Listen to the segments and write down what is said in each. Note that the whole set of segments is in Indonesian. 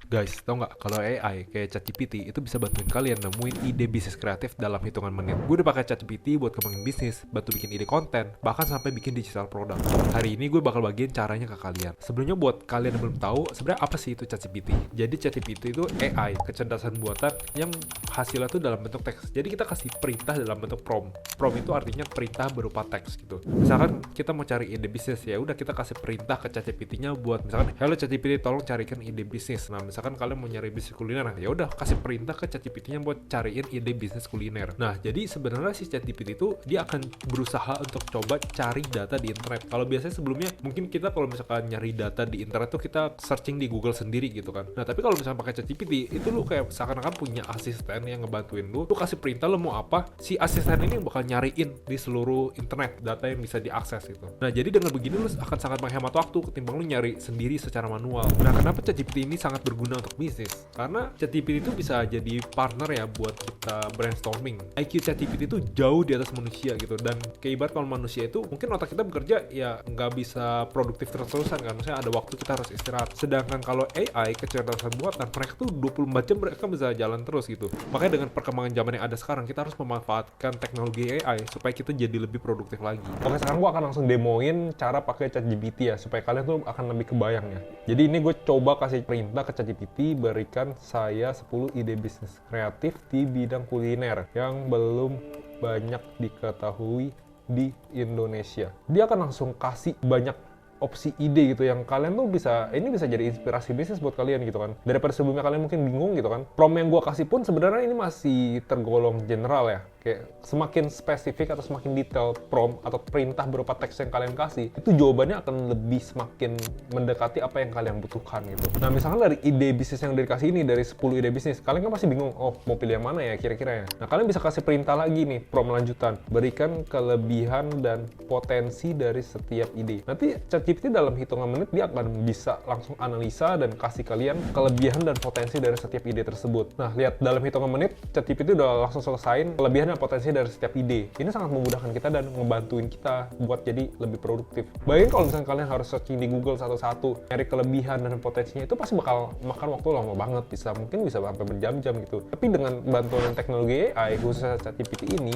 Guys, tau nggak kalau AI kayak ChatGPT itu bisa bantuin kalian nemuin ide bisnis kreatif dalam hitungan menit. Gue udah pakai ChatGPT buat kembangin bisnis, bantu bikin ide konten, bahkan sampai bikin digital produk. Hari ini gue bakal bagiin caranya ke kalian. Sebelumnya buat kalian yang belum tahu, sebenarnya apa sih itu ChatGPT? Jadi ChatGPT itu AI, kecerdasan buatan yang hasilnya tuh dalam bentuk teks. Jadi kita kasih perintah dalam bentuk prompt. Prompt itu artinya perintah berupa teks gitu. Misalkan kita mau cari ide bisnis, ya udah kita kasih perintah ke ChatGPT-nya buat misalkan, "Hello ChatGPT, tolong carikan ide bisnis." Nah, misalkan kalian mau nyari bisnis kuliner, ya udah kasih perintah ke ChatGPT-nya buat cariin ide bisnis kuliner. Nah, jadi sebenarnya si ChatGPT itu dia akan berusaha untuk coba cari data di internet. Kalau biasanya sebelumnya mungkin kita kalau misalkan nyari data di internet tuh kita searching di Google sendiri gitu kan. Nah, tapi kalau misalkan pakai ChatGPT itu lu kayak seakan-akan punya asisten yang ngebantuin lu kasih perintah lu mau apa, si asisten ini bakal nyariin di seluruh internet data yang bisa diakses gitu. Nah, jadi dengan begini lu akan sangat menghemat waktu ketimbang lu nyari sendiri secara manual. Nah, kenapa ChatGPT ini sangat berguna untuk bisnis? Karena ChatGPT itu bisa jadi partner ya buat kita brainstorming. IQ ChatGPT itu jauh di atas manusia gitu, dan kayak ibarat kalau manusia itu mungkin otak kita bekerja ya nggak bisa produktif terus-terusan kan, maksudnya ada waktu kita harus istirahat. Sedangkan kalau AI, kecerdasan buatan, mereka tuh 24 jam mereka bisa jalan terus gitu. Makanya dengan perkembangan zaman yang ada sekarang, kita harus memanfaatkan teknologi AI supaya kita jadi lebih produktif lagi. Oke, sekarang gua akan langsung demoin cara pakai ChatGPT ya, supaya kalian tuh akan lebih kebayang ya. Jadi ini gue coba kasih perintah ke ChatGPT, berikan saya 10 ide bisnis kreatif di bidang kuliner yang belum banyak diketahui di Indonesia. Dia akan langsung kasih banyak opsi ide gitu yang kalian tuh bisa jadi inspirasi bisnis buat kalian gitu kan, daripada sebelumnya kalian mungkin bingung gitu kan. Prompt yang gue kasih pun sebenarnya ini masih tergolong general ya, kayak semakin spesifik atau semakin detail prompt atau perintah berupa teks yang kalian kasih, itu jawabannya akan lebih semakin mendekati apa yang kalian butuhkan gitu. Nah, misalkan dari ide bisnis yang dikasih ini, dari 10 ide bisnis, kalian kan masih bingung, oh mau pilih yang mana ya kira-kira ya. Nah, kalian bisa kasih perintah lagi nih, prompt lanjutan, berikan kelebihan dan potensi dari setiap ide. Nanti ChatGPT dalam hitungan menit dia akan bisa langsung analisa dan kasih kalian kelebihan dan potensi dari setiap ide tersebut. Nah, lihat dalam hitungan menit ChatGPT udah langsung selesain kelebihan dan potensi dari setiap ide. Ini sangat memudahkan kita dan ngebantuin kita buat jadi lebih produktif. Bayangin kalau misalnya kalian harus searching di Google satu-satu, nyari kelebihan dan potensinya, itu pasti bakal makan waktu lama banget, mungkin bisa sampai berjam-jam gitu. Tapi dengan bantuan teknologi AI, khususnya ChatGPT ini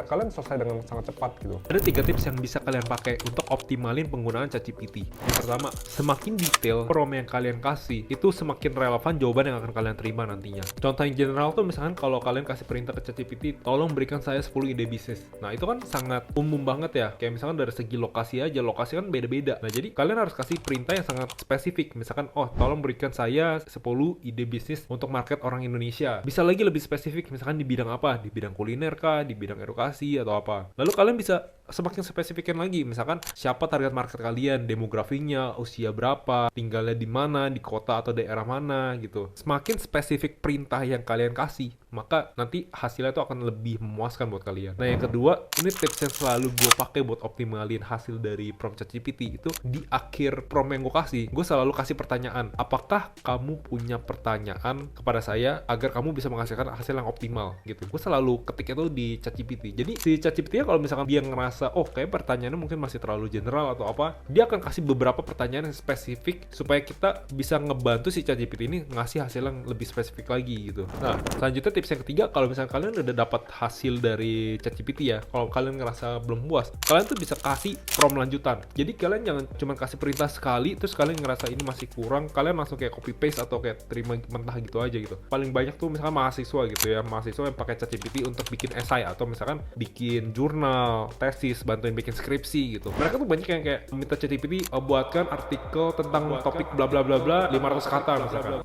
kalian selesai dengan sangat cepat gitu. Ada 3 tips yang bisa kalian pakai untuk optimalin penggunaan ChatGPT. Yang pertama, semakin detail prompt yang kalian kasih, itu semakin relevan jawaban yang akan kalian terima nantinya. Contoh yang general tuh misalkan kalau kalian kasih perintah ke ChatGPT, tolong berikan saya 10 ide bisnis. Nah, itu kan sangat umum banget ya. Kayak misalkan dari segi lokasi aja, lokasi kan beda-beda. Nah, jadi kalian harus kasih perintah yang sangat spesifik. Misalkan, oh tolong berikan saya 10 ide bisnis untuk market orang Indonesia. Bisa lagi lebih spesifik, misalkan di bidang apa? Di bidang kuliner kah? Di bidang edukasi atau apa? Lalu kalian bisa semakin spesifikin lagi, misalkan siapa target market kalian, demografinya, usia berapa, tinggalnya di mana, di kota atau daerah mana gitu. Semakin spesifik perintah yang kalian kasih, maka nanti hasilnya itu akan lebih memuaskan buat kalian. Nah, yang kedua, ini tips yang selalu gue pakai buat optimalin hasil dari prompt ChatGPT itu, di akhir prompt yang gue kasih, gue selalu kasih pertanyaan, apakah kamu punya pertanyaan kepada saya agar kamu bisa menghasilkan hasil yang optimal gitu. Gue selalu ketik itu di ChatGPT. Jadi si ChatGPT kalau misalkan dia ngerasa, oh kayak pertanyaannya mungkin masih terlalu general atau apa, dia akan kasih beberapa pertanyaan yang spesifik supaya kita bisa ngebantu si ChatGPT ini ngasih hasil yang lebih spesifik lagi gitu. Nah, selanjutnya tips yang ketiga, kalau misalnya kalian udah dapat hasil dari ChatGPT ya, kalau kalian ngerasa belum puas, kalian tuh bisa kasih prompt lanjutan. Jadi kalian jangan cuma kasih perintah sekali terus kalian ngerasa ini masih kurang, kalian langsung kayak copy paste atau kayak terima mentah gitu aja gitu. Paling banyak tuh misalkan mahasiswa gitu ya, mahasiswa yang pakai ChatGPT untuk bikin esai atau misalkan bikin jurnal, tesis, bantuin bikin skripsi gitu. Mereka tuh banyak yang kayak minta ChatGPT buatkan artikel tentang topik bla bla bla bla 500 kata misalkan.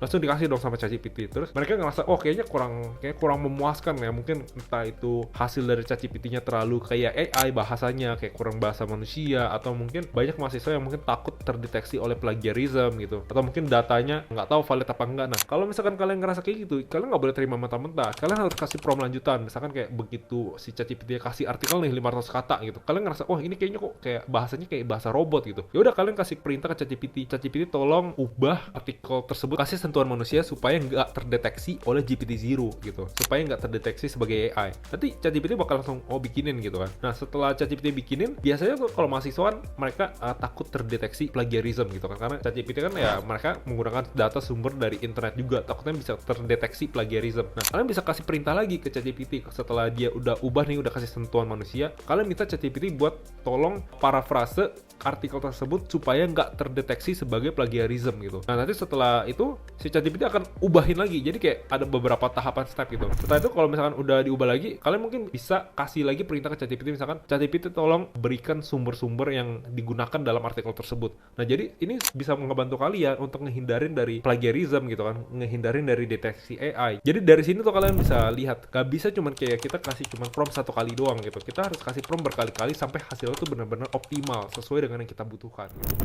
Langsung dikasih dong sama ChatGPT. Terus mereka ngerasa, oh kayaknya kurang memuaskan ya. Mungkin entah itu hasil dari ChatGPT-nya terlalu kayak AI bahasanya, kayak kurang bahasa manusia, atau mungkin banyak mahasiswa yang mungkin takut terdeteksi oleh plagiarism gitu, atau mungkin datanya nggak tahu valid apa enggak. Nah, kalau misalkan kalian ngerasa kayak gitu, kalian nggak boleh terima mentah-mentah. Kalian harus kasih prompt lanjutan. Misalkan kayak begitu si ChatGPT kasih artikel nih 500 kata gitu, kalian ngerasa, oh ini kayaknya kok kayak bahasanya kayak bahasa robot gitu. Ya udah, kalian kasih perintah ke ChatGPT, tolong ubah artikel tersebut, kasih sentuhan manusia supaya nggak terdeteksi oleh GPT-0 gitu, supaya nggak terdeteksi sebagai AI. Nanti ChatGPT bakal langsung bikinin gitu kan. Nah setelah ChatGPT bikinin, biasanya tuh kalau mahasiswa kan mereka takut terdeteksi plagiarism gitu kan, karena ChatGPT kan ya mereka menggunakan data sumber dari internet juga, takutnya bisa terdeteksi plagiarism. Nah kalian bisa kasih perintah lagi ke ChatGPT setelah dia udah ubah nih, udah kasih sentuhan manusia, kalian minta ChatGPT buat tolong parafrase artikel tersebut supaya nggak terdeteksi sebagai plagiarism gitu. Nah nanti setelah itu si ChatGPT akan ubahin lagi, jadi kayak ada beberapa tahapan step gitu. Setelah itu kalau misalkan udah diubah lagi, kalian mungkin bisa kasih lagi perintah ke ChatGPT, misalkan ChatGPT tolong berikan sumber-sumber yang digunakan dalam artikel tersebut. Nah jadi ini bisa ngebantu kalian untuk ngehindarin dari plagiarism gitu kan, ngehindarin dari deteksi AI. Jadi dari sini tuh kalian bisa lihat, gak bisa cuman kayak kita kasih cuman prompt satu kali doang gitu, kita harus kasih prompt berkali-kali sampai hasilnya tuh benar-benar optimal sesuai dengan yang kita butuhkan gitu.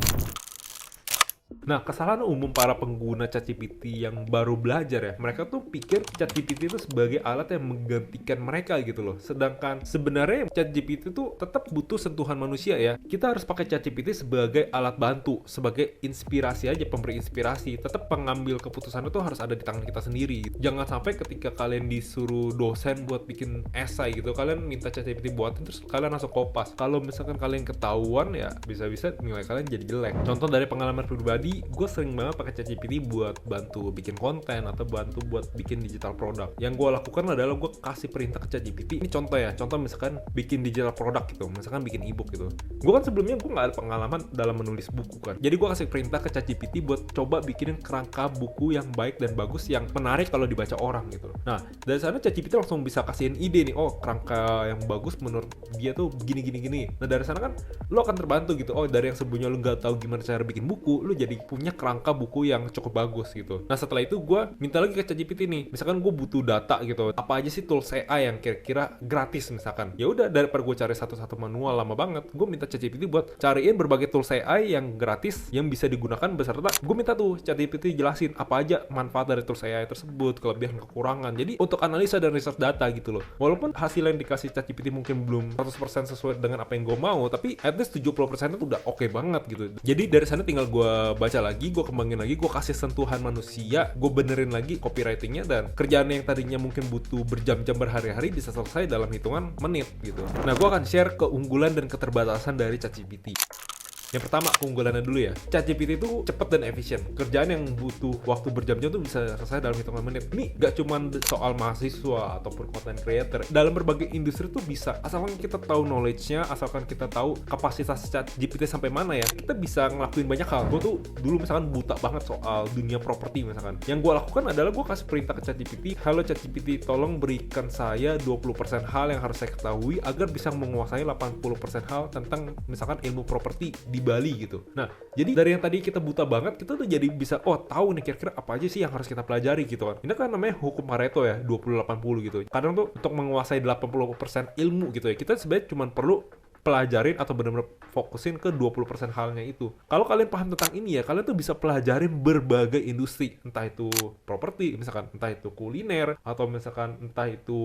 Nah, kesalahan umum para pengguna ChatGPT yang baru belajar ya, mereka tuh pikir ChatGPT itu sebagai alat yang menggantikan mereka gitu loh. Sedangkan sebenarnya ChatGPT itu tetap butuh sentuhan manusia ya. Kita harus pakai ChatGPT sebagai alat bantu, sebagai inspirasi aja, pemberi inspirasi. Tetap pengambil keputusan itu harus ada di tangan kita sendiri. Jangan sampai ketika kalian disuruh dosen buat bikin esai gitu, kalian minta ChatGPT buatin terus kalian langsung kopas. Kalau misalkan kalian ketahuan ya bisa-bisa nilai kalian jadi jelek. Contoh dari pengalaman pribadi, gue sering banget pakai ChatGPT buat bantu bikin konten atau bantu buat bikin digital produk. Yang gue lakukan adalah gue kasih perintah ke ChatGPT. Ini contoh ya, contoh misalkan bikin digital produk gitu, misalkan bikin ebook gitu. Gue kan sebelumnya gue nggak ada pengalaman dalam menulis buku kan. Jadi gue kasih perintah ke ChatGPT buat coba bikinin kerangka buku yang baik dan bagus yang menarik kalau dibaca orang gitu. Nah dari sana ChatGPT langsung bisa kasihin ide nih, oh kerangka yang bagus menurut dia tuh gini. Nah dari sana kan lo akan terbantu gitu. Oh dari yang sebelumnya lo nggak tahu gimana cara bikin buku, lo jadi punya kerangka buku yang cukup bagus gitu. Nah setelah itu gue minta lagi ke ChatGPT nih, misalkan gue butuh data gitu, apa aja sih tools AI yang kira-kira gratis misalkan. Ya udah, daripada gue cari satu-satu manual lama banget, gue minta ChatGPT buat cariin berbagai tools AI yang gratis yang bisa digunakan beserta gue minta tuh ChatGPT jelasin apa aja manfaat dari tools AI tersebut, kelebihan kekurangan. Jadi untuk analisa dan research data gitu loh. Walaupun hasil yang dikasih ChatGPT mungkin belum 100% sesuai dengan apa yang gue mau, tapi at least 70% itu udah oke banget gitu. Jadi dari sana tinggal gue baca lagi, gue kembangin lagi, gue kasih sentuhan manusia, gue benerin lagi copywritingnya, dan kerjaan yang tadinya mungkin butuh berjam-jam berhari-hari bisa selesai dalam hitungan menit gitu. Nah gue akan share keunggulan dan keterbatasan dari ChatGPT. Yang pertama, keunggulannya dulu ya. ChatGPT itu cepat dan efisien. Kerjaan yang butuh waktu berjam-jam tuh bisa selesai dalam hitungan menit. Ini gak cuma soal mahasiswa ataupun content creator. Dalam berbagai industri tuh bisa. Asalkan kita tahu knowledge-nya, asalkan kita tahu kapasitas ChatGPT sampai mana ya, kita bisa ngelakuin banyak hal. Gue tuh dulu misalkan buta banget soal dunia properti misalkan. Yang gue lakukan adalah gue kasih perintah ke ChatGPT, halo ChatGPT, tolong berikan saya 20% hal yang harus saya ketahui agar bisa menguasai 80% hal tentang misalkan ilmu properti di Bali gitu. Nah, jadi dari yang tadi kita buta banget, kita tuh jadi bisa tahu nih kira-kira apa aja sih yang harus kita pelajari gitu kan. Ini kan namanya hukum Pareto ya, 20-80 gitu. Kadang tuh untuk menguasai 80% ilmu gitu ya, kita sebenarnya cuma perlu pelajarin atau benar-benar fokusin ke 20% halnya itu. Kalau kalian paham tentang ini ya, kalian tuh bisa pelajarin berbagai industri, entah itu properti, misalkan entah itu kuliner, atau misalkan entah itu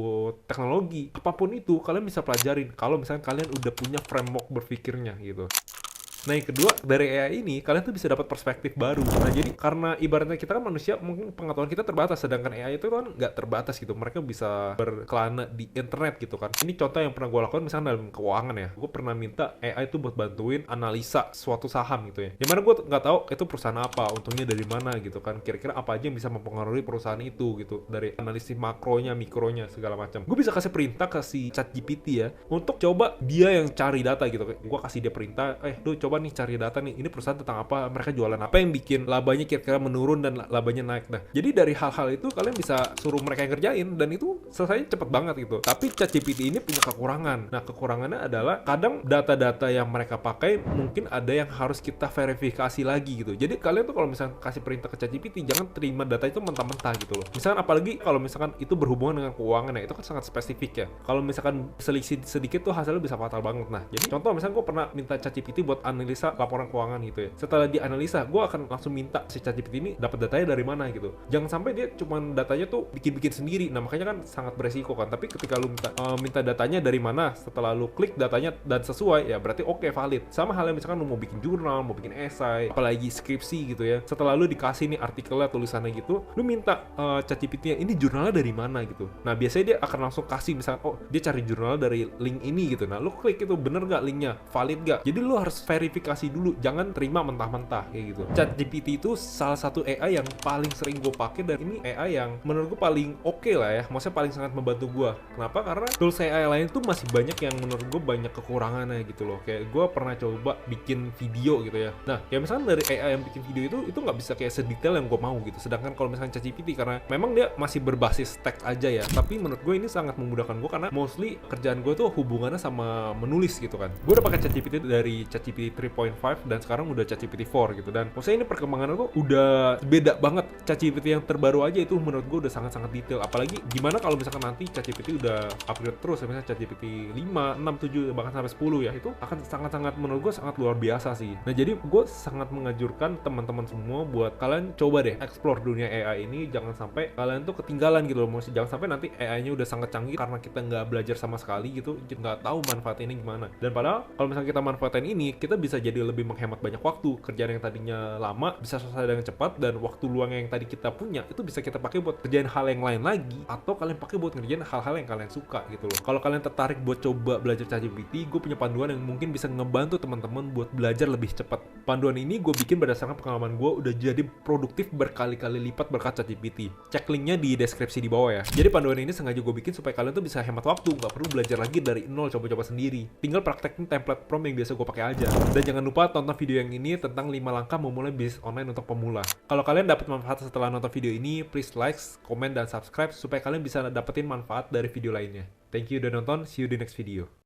teknologi, apapun itu kalian bisa pelajarin kalau misalkan kalian udah punya framework berpikirnya gitu. Nah yang kedua, dari AI ini kalian tuh bisa dapat perspektif baru. Nah jadi karena ibaratnya kita kan manusia, mungkin pengetahuan kita terbatas, sedangkan AI itu kan nggak terbatas gitu. Mereka bisa berkelana di internet gitu kan. Ini contoh yang pernah gue lakukan misalnya dalam keuangan ya. Gue pernah minta AI itu buat bantuin analisa suatu saham gitu ya. Yang mana gue nggak tahu itu perusahaan apa, untungnya dari mana gitu kan. Kira-kira apa aja yang bisa mempengaruhi perusahaan itu gitu. Dari analisis makronya, mikronya, segala macam. Gue bisa kasih perintah ke si ChatGPT ya, untuk coba dia yang cari data gitu. Gue kasih dia perintah, lu coba nih cari data nih, ini perusahaan tentang apa, mereka jualan apa yang bikin labanya kira-kira menurun dan labanya naik. Nah jadi dari hal-hal itu kalian bisa suruh mereka yang kerjain dan itu selesai cepet banget gitu. Tapi ChatGPT ini punya kekurangan. Nah kekurangannya adalah kadang data-data yang mereka pakai mungkin ada yang harus kita verifikasi lagi gitu. Jadi kalian tuh kalau misalkan kasih perintah ke ChatGPT, jangan terima data itu mentah-mentah gitu loh. Misalkan apalagi kalau misalkan itu berhubungan dengan keuangan ya, itu kan sangat spesifik ya. Kalau misalkan selisih sedikit tuh hasilnya bisa fatal banget. Nah jadi contoh misalkan gue pernah minta ChatGPT buat analisa laporan keuangan gitu ya. Setelah dianalisa, gue akan langsung minta si ChatGPT ini dapat datanya dari mana gitu. Jangan sampai dia cuman datanya tuh bikin-bikin sendiri. Nah makanya kan sangat beresiko kan. Tapi ketika lu minta datanya dari mana, setelah lu klik datanya dan sesuai, ya berarti oke, valid. Sama halnya misalkan lu mau bikin jurnal, mau bikin esai, apalagi skripsi gitu ya. Setelah lu dikasih nih artikelnya, tulisannya gitu, lu minta ChatGPT-nya ini jurnalnya dari mana gitu. Nah biasanya dia akan langsung kasih, misalkan oh dia cari jurnal dari link ini gitu. Nah lu klik itu, bener gak linknya, valid gak. Jadi lu harus verifikasi dulu, jangan terima mentah-mentah kayak gitu. ChatGPT itu salah satu AI yang paling sering gue pakai, dan ini AI yang menurut gue paling oke lah ya, maksudnya paling sangat membantu gue. Kenapa? Karena tools AI lain tuh masih banyak yang menurut gue banyak kekurangannya gitu loh. Kayak gue pernah coba bikin video gitu ya. Nah ya misalnya dari AI yang bikin video itu nggak bisa kayak sedetail yang gue mau gitu. Sedangkan kalau misalnya ChatGPT, karena memang dia masih berbasis teks aja ya, tapi menurut gue ini sangat memudahkan gue karena mostly kerjaan gue tuh hubungannya sama menulis gitu kan. Gue udah pakai ChatGPT dari ChatGPT 3.5 dan sekarang udah ChatGPT 4 gitu. Dan maksudnya ini perkembangan gue udah beda banget. ChatGPT yang terbaru aja itu menurut gue udah sangat-sangat detail. Apalagi gimana kalau misalkan nanti ChatGPT udah upgrade terus, misalnya ChatGPT 5, 6, 7 bahkan sampai 10 ya, itu akan sangat-sangat menurut gue sangat luar biasa sih. Nah jadi gue sangat mengajurkan teman-teman semua buat kalian coba deh explore dunia AI ini. Jangan sampai kalian tuh ketinggalan gitu loh. Maksudnya jangan sampai nanti AI-nya udah sangat canggih karena kita nggak belajar sama sekali gitu, nggak tahu manfaatnya ini gimana. Dan padahal kalau misalnya kita manfaatin ini, kita bisa jadi lebih menghemat banyak waktu. Kerjaan yang tadinya lama bisa selesai dengan cepat, dan waktu luang yang tadi kita punya itu bisa kita pakai buat kerjaan hal yang lain lagi, atau kalian pakai buat ngerjain hal-hal yang kalian suka gitu loh. Kalau kalian tertarik buat coba belajar ChatGPT, gue punya panduan yang mungkin bisa ngebantu teman-teman buat belajar lebih cepat. Panduan ini gue bikin berdasarkan pengalaman gue udah jadi produktif berkali-kali lipat berkat ChatGPT. Cek linknya di deskripsi di bawah ya. Jadi panduan ini sengaja gue bikin supaya kalian tuh bisa hemat waktu, nggak perlu belajar lagi dari nol coba-coba sendiri. Tinggal praktekin template prompt yang biasa gue pakai aja. Dan jangan lupa tonton video yang ini tentang 5 langkah memulai bisnis online untuk pemula. Kalau kalian dapat manfaat setelah nonton video ini, please like, comment, dan subscribe supaya kalian bisa dapetin manfaat dari video lainnya. Thank you udah nonton, see you di next video.